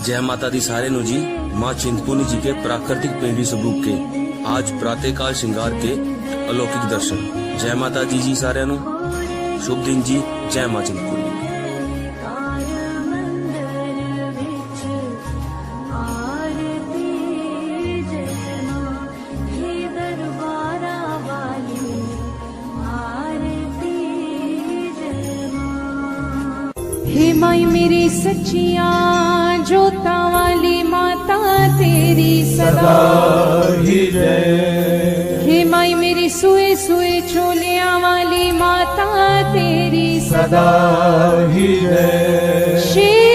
जय माता दी सारे नु जी। माँ चिंतपूर्णी जी के प्राकृतिक पेंडी स्वरूप के आज प्रातःकाल श्रृंगार के अलौकिक दर्शन। जय माता दी जी सारे नु शुभ दिन जी। जय माँ चिंतपूर्णी। हे माई मेरी सच्चिया जोता वाली माता तेरी सदा ही जय। हे माई मेरी सुए सुए चोलिया वाली माता तेरी सदा ही जय।